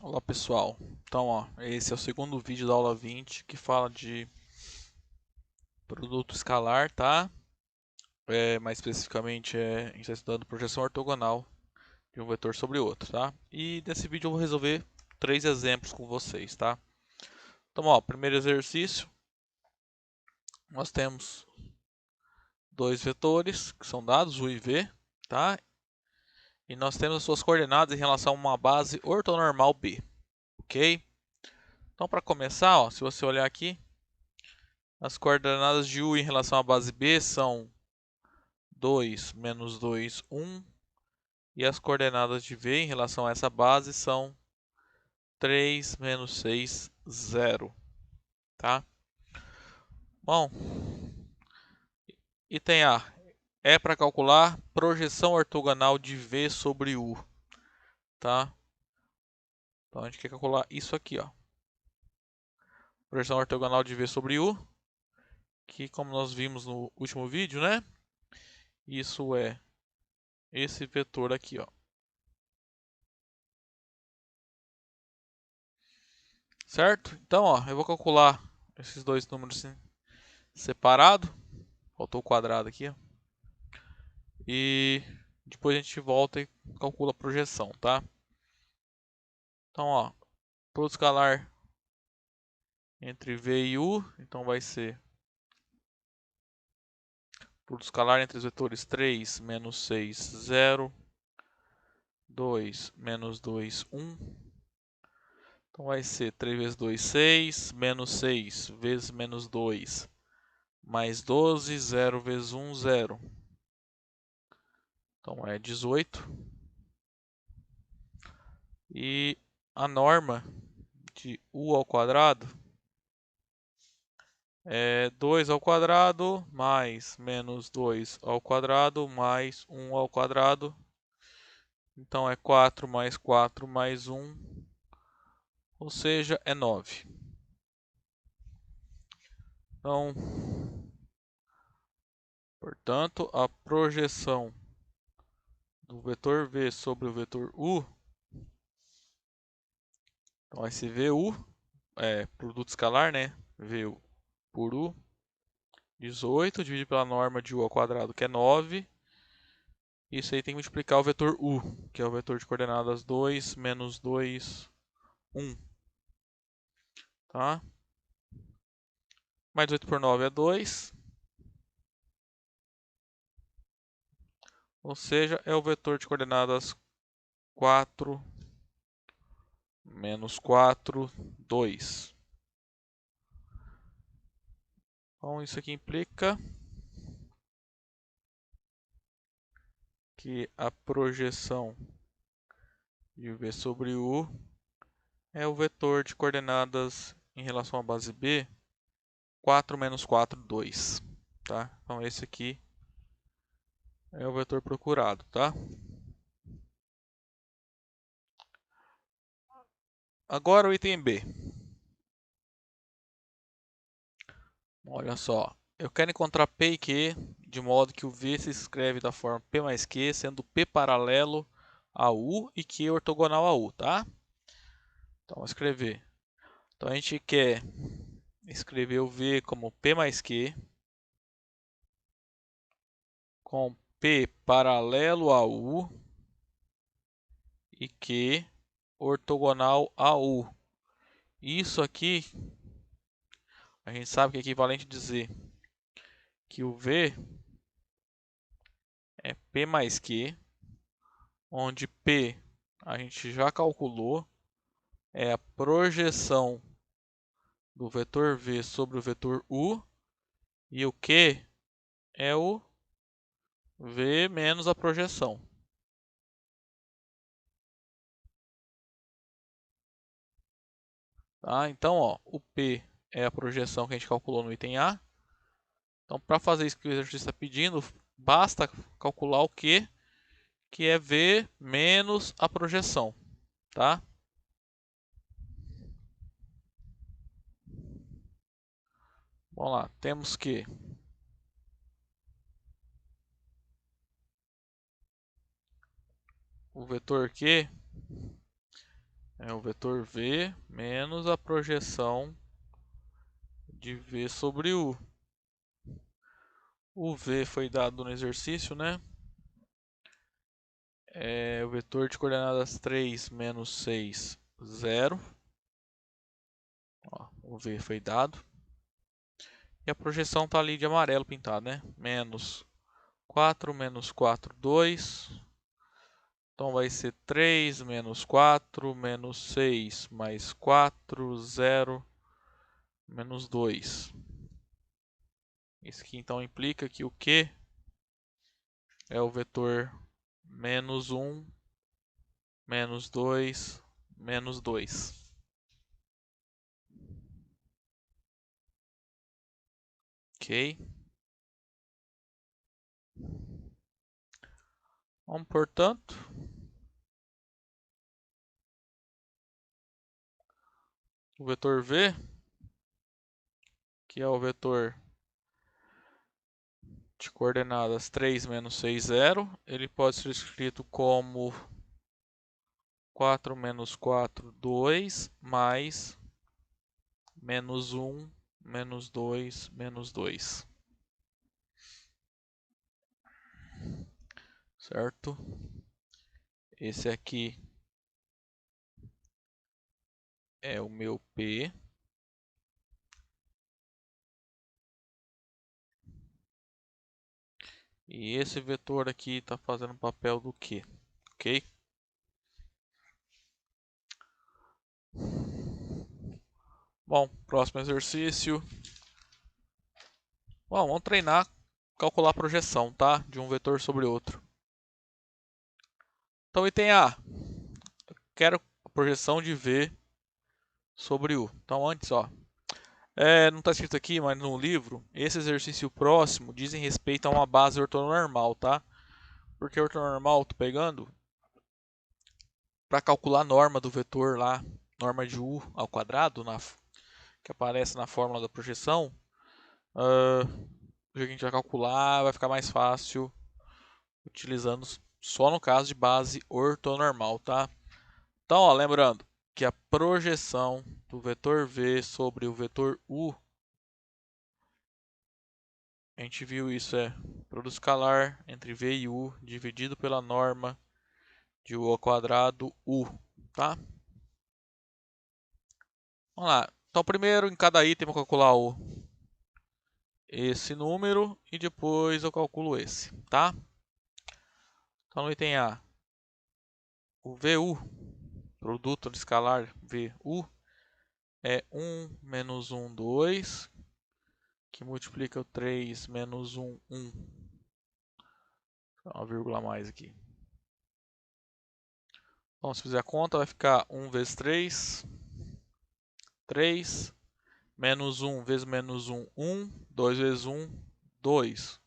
Olá pessoal, então esse é o segundo vídeo da aula 20 que fala de produto escalar, tá? Mais especificamente a gente está estudando projeção ortogonal de um vetor sobre outro, tá? E nesse vídeo eu vou resolver três exemplos com vocês, tá? Então, primeiro exercício, nós temos dois vetores que são dados, u e v, tá? E nós temos as suas coordenadas em relação a uma base ortonormal b, ok? Então, para começar, se você olhar aqui, as coordenadas de u em relação à base b são 2, menos 2, 1. E as coordenadas de v em relação a essa base são 3, menos 6, 0. Tá? Bom, item A. É para calcular projeção ortogonal de v sobre u. Tá? Então a gente quer calcular isso aqui, ó. Projeção ortogonal de v sobre u. Que, como nós vimos no último vídeo, né? Isso é esse vetor aqui, ó. Certo? Então, eu vou calcular esses dois números separados. Faltou o quadrado aqui, ó. E depois a gente volta e calcula a projeção, tá? Então, produto escalar entre v e u, então vai ser produto escalar entre os vetores 3, menos 6, 0, 2, menos 2, 1. Então vai ser 3 vezes 2, 6, menos 6 vezes menos 2, mais 12, 0 vezes 1, 0. Então é 18. E a norma de u ao quadrado é 2 ao quadrado mais menos 2 ao quadrado mais 1 ao quadrado. Então é 4 mais 4 mais 1, ou seja, é 9. Então, portanto, a projeção do vetor v sobre o vetor u, então vai ser vu, produto escalar, né? V por u, 18, dividido pela norma de u ao quadrado, que é 9. Isso aí tem que multiplicar o vetor u, que é o vetor de coordenadas 2, menos 2, 1. Tá? Mais 18 por 9 é 2. Ou seja, é o vetor de coordenadas 4, menos 4, 2. Então, isso aqui implica que a projeção de v sobre u é o vetor de coordenadas em relação à base b, 4 menos 4, 2. Tá? Então, esse aqui é o vetor procurado. Tá? Agora o item B. Olha só, eu quero encontrar P e Q de modo que o V se escreve da forma P mais Q, sendo P paralelo a U e Q ortogonal a U, tá? Então, vou escrever. Então, a gente quer escrever o V como P mais Q, com P paralelo a U e Q ortogonal a U. Isso aqui, a gente sabe que é equivalente a dizer que o V é P mais Q, onde P a gente já calculou, é a projeção do vetor v sobre o vetor u, e o q é o v menos a projeção. Tá? Então, o p é a projeção que a gente calculou no item A. Então, para fazer isso que o exercício está pedindo, basta calcular o q, que é v menos a projeção. Tá? Vamos lá, temos que o vetor q É o vetor V menos a projeção de V sobre U. O V foi dado no exercício, né? É o vetor de coordenadas 3, menos 6, 0. Ó, o V foi dado. E a projeção está ali de amarelo pintado, né? Menos 4, menos 4, 2. Então vai ser 3 menos 4, menos 6, mais 4, 0, menos 2. Isso aqui então implica que o Q é o vetor menos 1, menos 2, menos 2. Ok? Vamos, portanto, o vetor V, que é o vetor de coordenadas 3, menos 6, 0, ele pode ser escrito como 4 menos 4, 2, mais menos 1, menos 2, menos 2. Certo? Esse aqui é o meu P. E esse vetor aqui está fazendo o papel do Q. Ok? Bom, próximo exercício. Bom, vamos treinar, calcular a projeção, tá? De um vetor sobre outro. Então, item A. Quero a projeção de V sobre U. Então, antes, ó. Não está escrito aqui, mas no livro, esse exercício próximo dizem respeito a uma base ortonormal, tá? Porque ortonormal, tô pegando para calcular a norma do vetor lá, norma de U ao quadrado, que aparece na fórmula da projeção. O que a gente vai calcular vai ficar mais fácil utilizando só no caso de base ortonormal, tá? Então, ó, lembrando que a projeção do vetor V sobre o vetor U, a gente viu isso, produto escalar entre V e U dividido pela norma de U ao quadrado U, tá? Vamos lá. Então, primeiro, em cada item, eu vou calcular esse número e depois eu calculo esse, tá? Então, no item A, o VU, produto escalar VU, é 1 menos 1, 2, que multiplica o 3 menos 1, 1. Uma vírgula a mais aqui. Então, se fizer a conta, vai ficar 1 vezes 3, 3, menos 1 vezes menos 1, 1, 2 vezes 1, 2,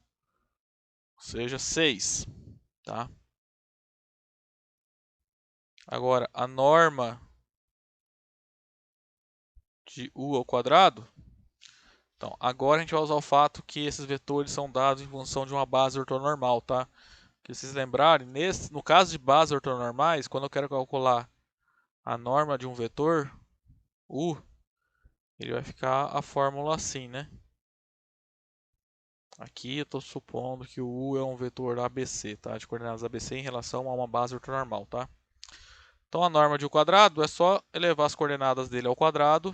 ou seja, 6, tá? Agora, a norma de U ao quadrado, então, agora a gente vai usar o fato que esses vetores são dados em função de uma base ortonormal, tá? Que vocês lembrarem, no caso de bases ortonormais, quando eu quero calcular a norma de um vetor, U, ele vai ficar a fórmula assim, né? Aqui eu estou supondo que o U é um vetor ABC, tá? De coordenadas ABC em relação a uma base ortonormal, tá? Então a norma de U quadrado é só elevar as coordenadas dele ao quadrado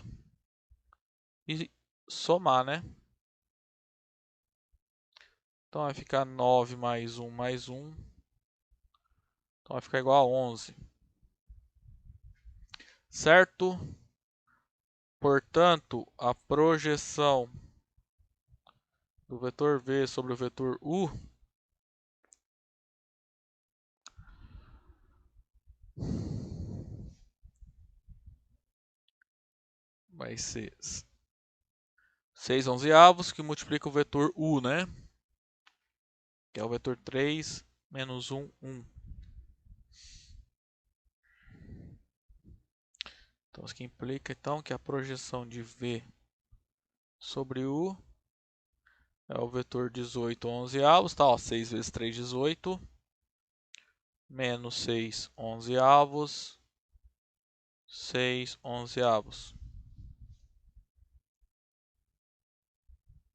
e somar, né? Então vai ficar 9 mais 1 mais 1. Então vai ficar igual a 11. Certo? Portanto, a projeção do vetor V sobre o vetor U vai ser 6 onzeavos, que multiplica o vetor U, né? Que é o vetor 3 menos 1, 1. Então, isso aqui implica então que a projeção de V sobre U é o vetor 18 onzeavos, tá? Ó, 6 vezes 3, 18, menos 6 onzeavos 6/11.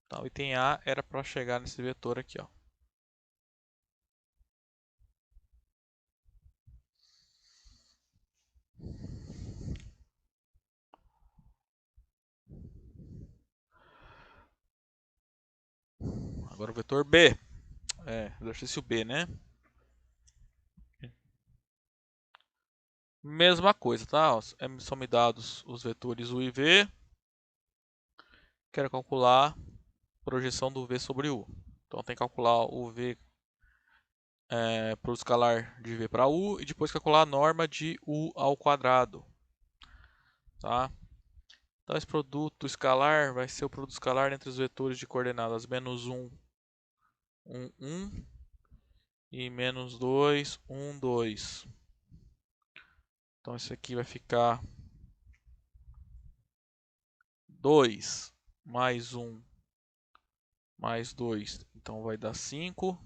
Então, o item A era para chegar nesse vetor aqui, ó. Agora o vetor B. Exercício B, né? Mesma coisa, tá? São me dados os vetores U e V. Quero calcular a projeção do V sobre U. Então tem que calcular o V para o escalar de V para U e depois calcular a norma de U ao quadrado. Tá? Então esse produto escalar vai ser o produto escalar entre os vetores de coordenadas -1, 1, 1 e -2, 1, 2. Então isso aqui vai ficar 2 mais 1 mais 2. Então vai dar 5.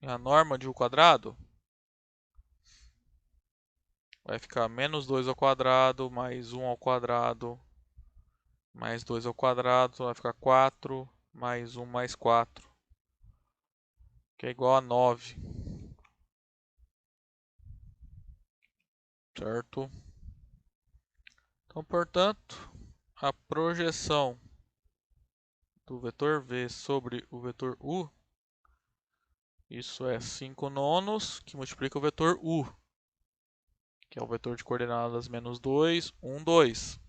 E a norma de U quadrado vai ficar -2 ao quadrado mais 1 ao quadrado mais 2 ao quadrado. Vai ficar 4 mais 1 mais 4. Que é igual a 9. Certo? Então, portanto, a projeção do vetor V sobre o vetor U, isso é 5 nonos, que multiplica o vetor U, que é o vetor de coordenadas -2, 1, 2.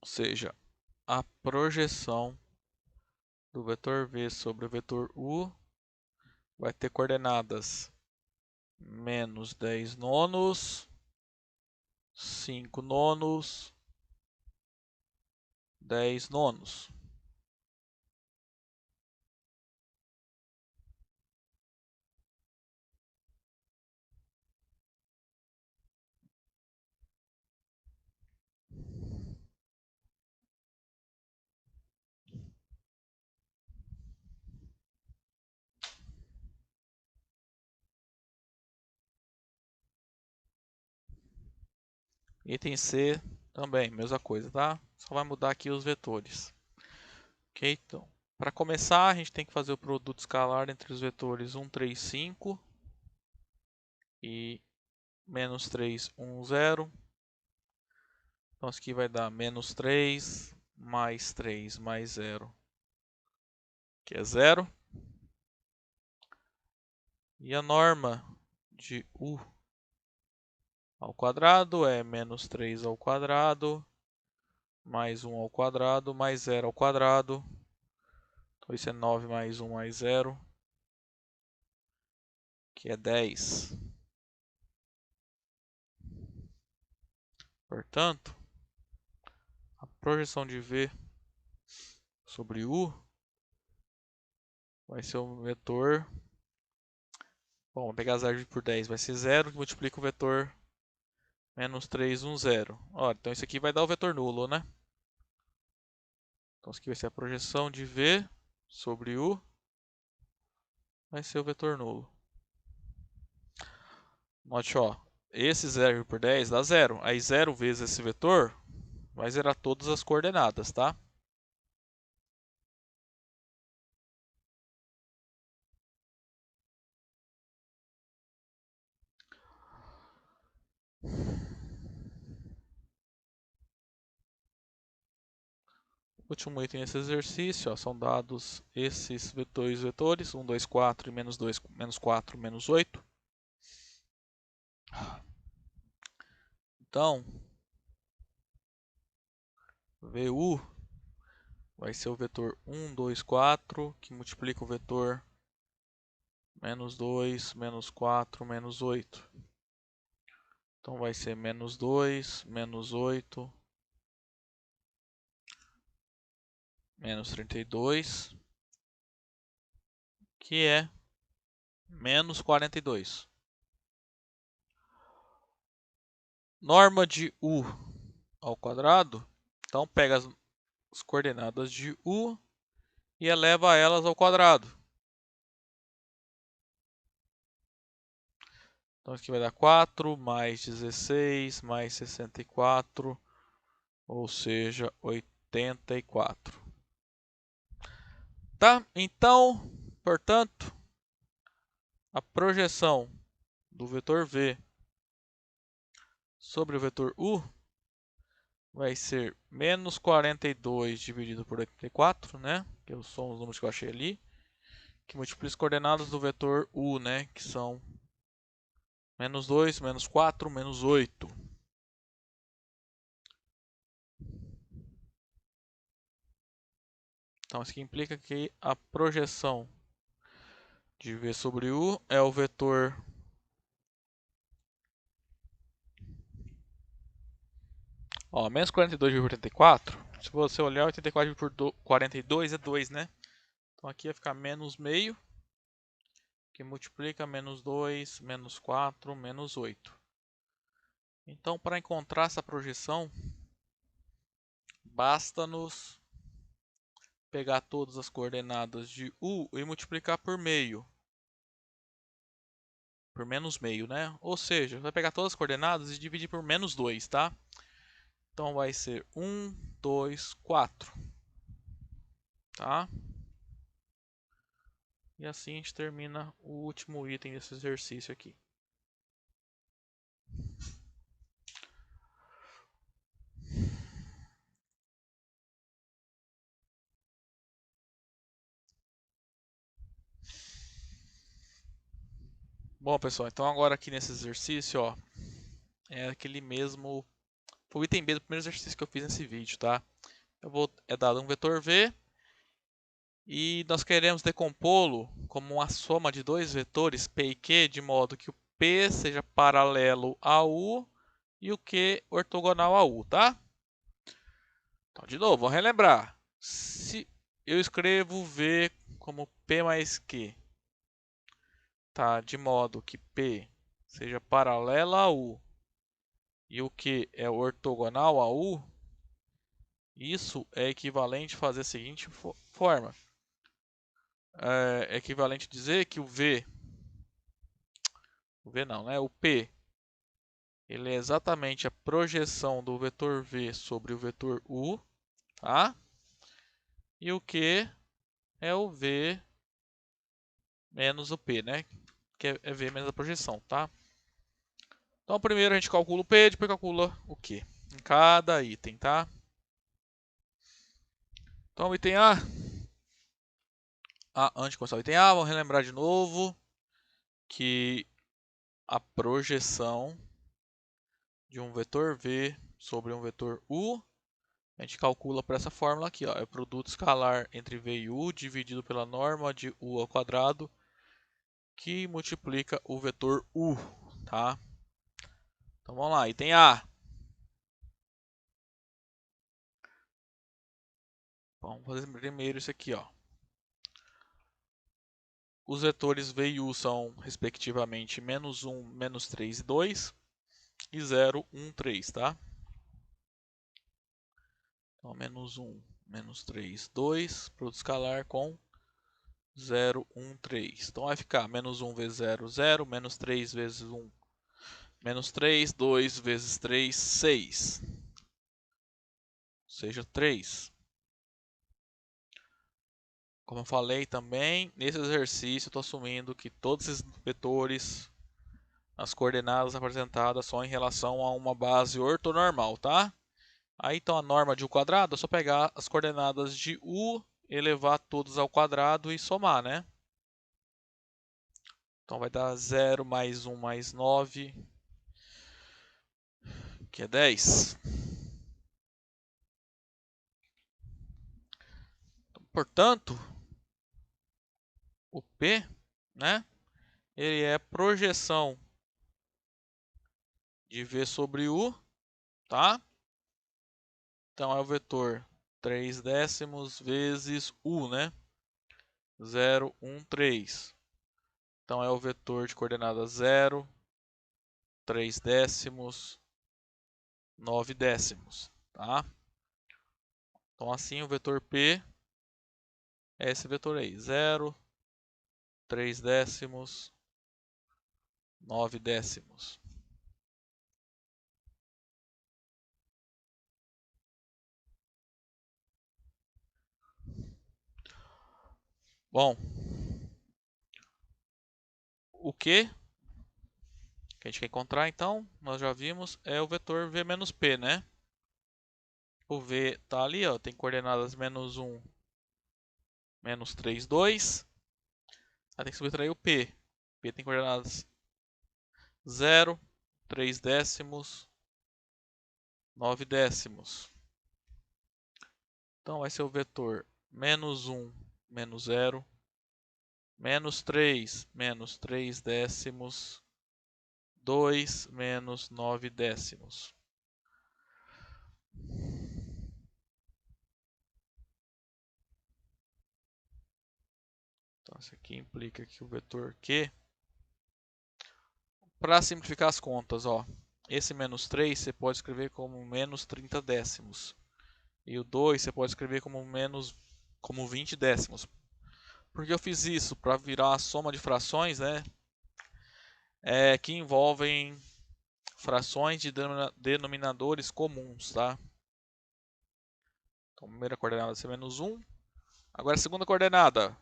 Ou seja, a projeção do vetor V sobre o vetor U vai ter coordenadas -10 nonos, 5 nonos, 10 nonos. Item C também, mesma coisa, tá? Só vai mudar aqui os vetores. Ok, então, para começar, a gente tem que fazer o produto escalar entre os vetores 1, 3, 5 e -3, 1, 0. Então, isso aqui vai dar -3 mais 3 mais 0, que é 0. E a norma de U ao quadrado é -3 ao quadrado mais 1 ao quadrado mais 0 ao quadrado. Então, isso é 9 mais 1 mais 0, que é 10. Portanto, a projeção de V sobre U vai ser o vetor. Bom, vou pegar 0 por 10, vai ser 0, que multiplica o vetor -3, 1, 0. Olha, então isso aqui vai dar o vetor nulo, né? Então isso aqui vai ser a projeção de V sobre U, vai ser o vetor nulo. Note, ó, esse 0 por 10 dá 0. Aí 0 vezes esse vetor vai zerar todas as coordenadas, tá? Último item desse exercício, ó, são dados esses vetores, 1, 2, 4 e -2, -4, -8. Então, VU vai ser o vetor 1, 2, 4, que multiplica o vetor -2, -4, -8. Então vai ser -2, -8, -32, que é -42. Norma de U ao quadrado, então pega as coordenadas de U e eleva elas ao quadrado. Então aqui vai dar 4 mais 16 mais 64, ou seja, 84. Tá? Então, portanto, a projeção do vetor V sobre o vetor U vai ser menos 42 dividido por 84, né? Que são os números que eu achei ali, que multiplica as coordenadas do vetor U, né? Que são menos 2, menos 4, menos 8. Então, isso aqui implica que a projeção de V sobre U é o vetor menos 42 por 84. Se você olhar, 84 por 42 é 2, né? Então aqui vai ficar menos meio, que multiplica menos 2, menos 4, menos 8. Então, para encontrar essa projeção, basta-nos pegar todas as coordenadas de U e multiplicar por meio. Por menos meio, né? Ou seja, vai pegar todas as coordenadas e dividir por menos 2, tá? Então vai ser 1, 2, 4. Tá? E assim a gente termina o último item desse exercício aqui. Bom, pessoal, então agora aqui nesse exercício, ó, é aquele mesmo... Foi o item B do primeiro exercício que eu fiz nesse vídeo, tá? É dado um vetor V e nós queremos decompô-lo como uma soma de dois vetores P e Q, de modo que o P seja paralelo a U e o Q ortogonal a U, tá? Então, de novo, vamos relembrar. Se eu escrevo V como P mais Q, tá? De modo que P seja paralelo a U e o Q é ortogonal a U, isso é equivalente a fazer a seguinte forma. É equivalente a dizer que o V não, né? O P, ele é exatamente a projeção do vetor V sobre o vetor U, tá? E o Q é o V menos o P, né? Que é V menos a projeção, tá? Então, primeiro a gente calcula o P, depois calcula o Q em cada item, tá? Então, o item A. Antes de começar o item A, vamos relembrar de novo que a projeção de um vetor V sobre um vetor U, a gente calcula por essa fórmula aqui, ó, é o produto escalar entre V e U dividido pela norma de U ao quadrado, que multiplica o vetor U, tá? Então vamos lá, item A. Vamos fazer primeiro isso aqui, ó. Os vetores V e U são, respectivamente, menos 1, menos 3 e 2, e 0, 1, 3, tá? Então, menos 1, menos 3, 2, produto escalar com 0, 1, 3. Então vai ficar menos 1 vezes 0, 0, menos 3 vezes 1, menos 3, 2 vezes 3, 6. Ou seja, 3. Como eu falei também, nesse exercício eu estou assumindo que todos esses vetores, as coordenadas apresentadas são em relação a uma base ortonormal, tá? Aí então a norma de U quadrado é só pegar as coordenadas de U, elevar todas ao quadrado e somar, né? Então vai dar 0 mais 1 mais 9, que é 10. Portanto, o P, né, ele é projeção de V sobre U, tá? Então é o vetor 3 décimos vezes U, né? 0, 1, 3. Então é o vetor de coordenadas 0, 3 décimos, 9 décimos, tá? Então assim o vetor P é esse vetor aí, 0, 3 décimos, 9 décimos. Bom, o que a gente quer encontrar então, nós já vimos, é o vetor V menos P, né? O V está ali, ó, tem coordenadas menos 1, menos 3, 2. Aí tem que subtrair o P. P tem coordenadas 0, 3 décimos, 9 décimos. Então vai ser o vetor menos 1, menos 0, menos 3, menos 3 décimos, 2, menos 9 décimos. Então isso aqui implica que o vetor Q, para simplificar as contas, ó, esse menos 3 você pode escrever como menos 30 décimos. E o 2 você pode escrever como 20 décimos. Por que eu fiz isso? Para virar a soma de frações, né? Que envolvem frações de denominadores comuns, tá? Então, a primeira coordenada vai ser menos 1. Agora, a segunda coordenada,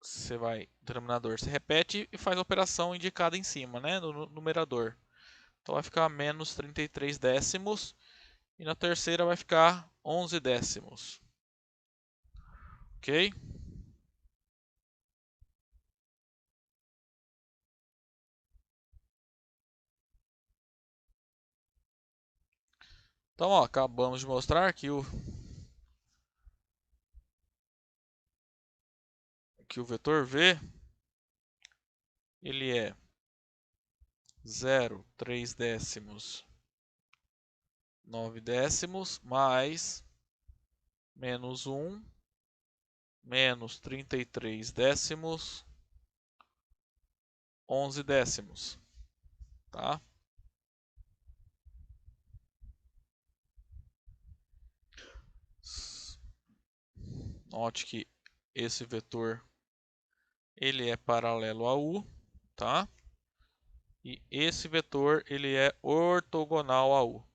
você vai, o denominador se repete e faz a operação indicada em cima, né? No numerador. Então, vai ficar menos 33 décimos. E na terceira vai ficar 11 décimos. Ok? Então, ó, acabamos de mostrar que o vetor V ele é 0, 3 décimos, 9 décimos, mais menos 1, menos 33 décimos, 11 décimos, tá? Note que esse vetor ele é paralelo a U, tá? E esse vetor ele é ortogonal a U.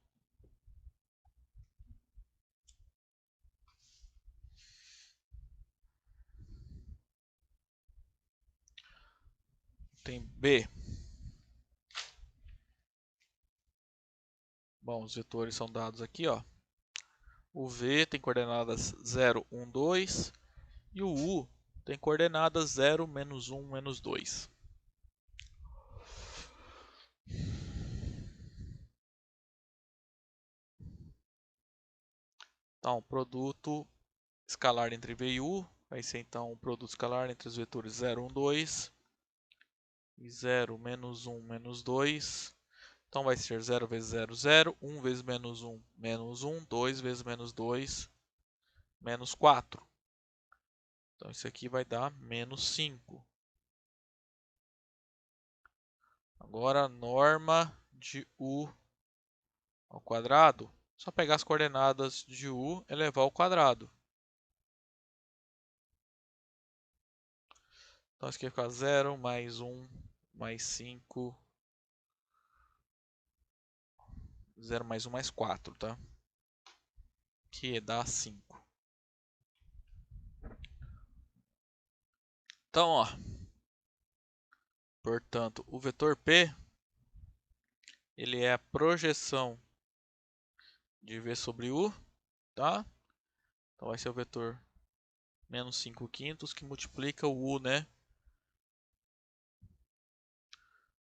Tem B. Bom, os vetores são dados aqui, ó. O V tem coordenadas 0, 1, 2 e o U tem coordenadas 0, menos 1, menos 2. Então, produto escalar entre V e U vai ser então o produto escalar entre os vetores 0, 1, 2 e 0, menos 1, menos 2. Então vai ser 0 vezes 0, 0, 1 vezes menos 1, menos 1, 2 vezes menos 2, menos 4. Então isso aqui vai dar menos 5. Agora a norma de U ao quadrado, só pegar as coordenadas de U e elevar ao quadrado. Então isso aqui vai ficar 0 mais 1 mais 5, 0 mais 1 mais 4, tá? Que dá 5. Então, ó, portanto, o vetor P ele é a projeção de V sobre U, tá? Então vai ser o vetor menos 5 quintos que multiplica o U, né?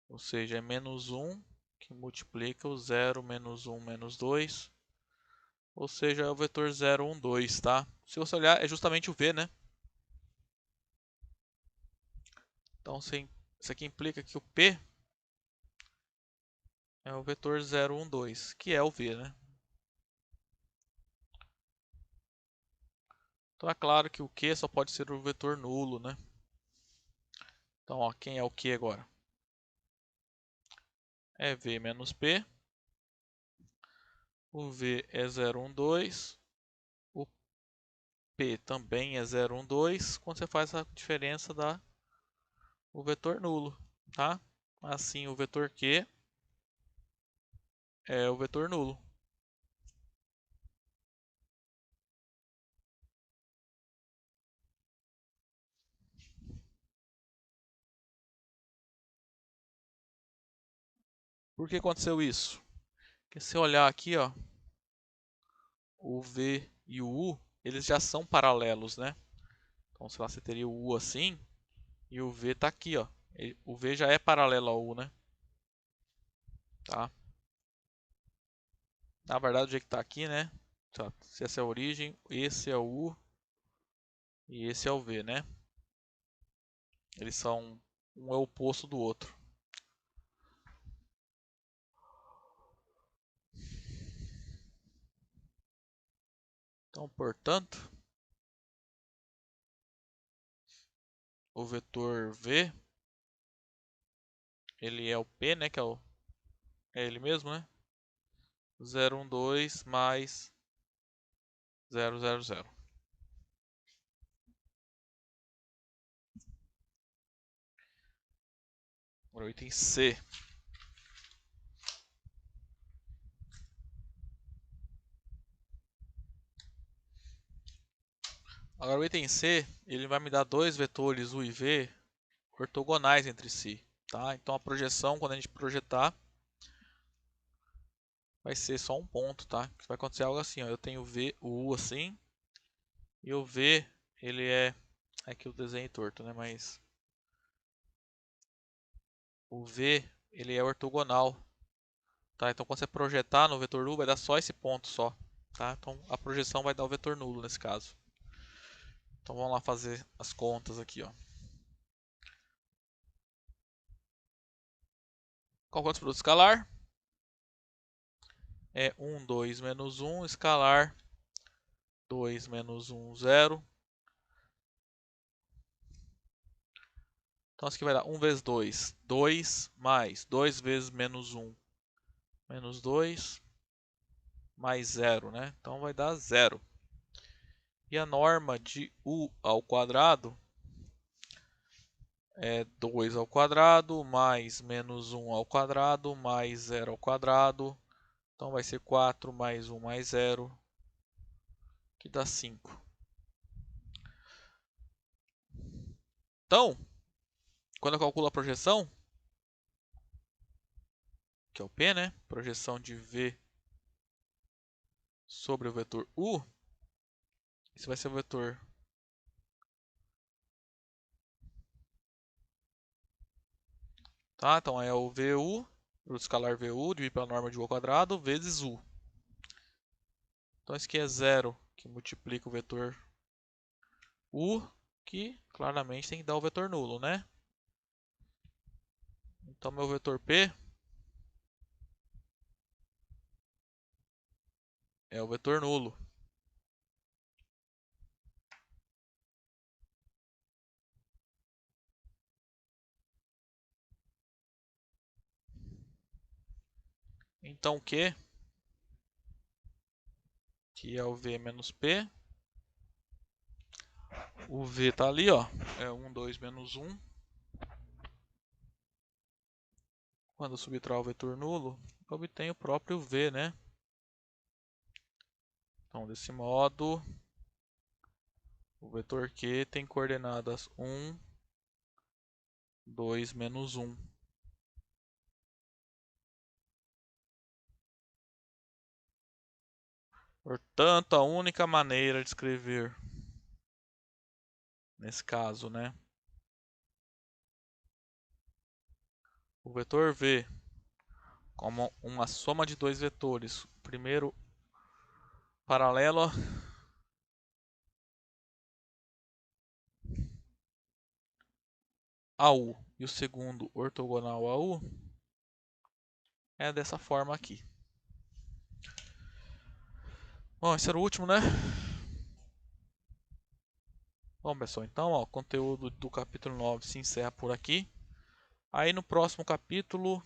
Ou seja, é menos 1 que multiplica o 0, menos 1, menos 2. Ou seja, é o vetor 0, 1, 2, tá? Se você olhar, é justamente o V, né? Então, isso aqui implica que o P é o vetor 0, 1, 2, que é o V, né? Então, é claro que o Q só pode ser o vetor nulo, né? Então, ó, quem é o Q agora? É V menos P. O V é 0, 1, 2. O P também é 0, 1, 2, quando você faz a diferença dá o vetor nulo, tá? Assim, o vetor Q é o vetor nulo. Por que aconteceu isso? Porque se olhar aqui, ó, o V e o U, eles já são paralelos, né? Então, sei lá, você teria o U assim e o V tá aqui, ó. O V já é paralelo ao U, né? Tá? Na verdade, o jeito que tá aqui, né? Tá. Se essa é a origem, esse é o U e esse é o V, né? Eles são um é o oposto do outro. Então, portanto, o vetor V, ele é o P, né? Que é ele mesmo, né? 0, 1, 2 mais 0, 0, 0. Agora o item C. Agora o item C, ele vai me dar dois vetores U e V ortogonais entre si, tá? Então a projeção, quando a gente projetar, vai ser só um ponto, tá? Vai acontecer algo assim, ó. Eu tenho o U assim, e o V, ele é... Aqui o desenho é torto, né? Mas o V, ele é ortogonal, tá? Então quando você projetar no vetor U, vai dar só esse ponto só, tá? Então a projeção vai dar o vetor nulo nesse caso. Então vamos lá fazer as contas aqui, ó. Qual é o produto escalar? É 1, 2 menos 1, escalar 2 menos 1, 0. Então isso aqui vai dar 1 vezes 2, 2 mais 2 vezes menos 1, menos 2, mais 0, né? Então vai dar 0. E a norma de U ao quadrado é 2 ao quadrado, mais menos 1 ao quadrado, mais 0 ao quadrado. Então vai ser 4 mais 1 mais 0, que dá 5. Então, quando eu calculo a projeção, que é o P, né? Projeção de V sobre o vetor U, isso vai ser o vetor tá? Então é o VU, o escalar VU, dividido pela norma de U ao quadrado, vezes U. Então isso aqui é 0, que multiplica o vetor U, que claramente tem que dar o vetor nulo, né? Então meu vetor P é o vetor nulo. Então Q, que é o V menos P, o V está ali, ó, é 1, 2 menos 1. Quando eu subtrair o vetor nulo, eu obtenho o próprio V, né? Então, desse modo, o vetor Q tem coordenadas 1, 2, menos 1. Portanto, a única maneira de escrever, nesse caso, né, o vetor V como uma soma de dois vetores, o primeiro paralelo a U e o segundo ortogonal a U, é dessa forma aqui. Bom, esse era o último, né? Bom, pessoal, então, ó, o conteúdo do capítulo 9 se encerra por aqui. Aí no próximo capítulo,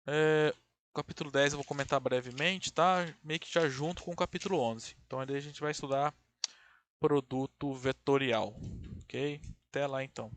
o capítulo 10 eu vou comentar brevemente, tá? Meio que já junto com o capítulo 11. Então aí a gente vai estudar produto vetorial, ok? Até lá então.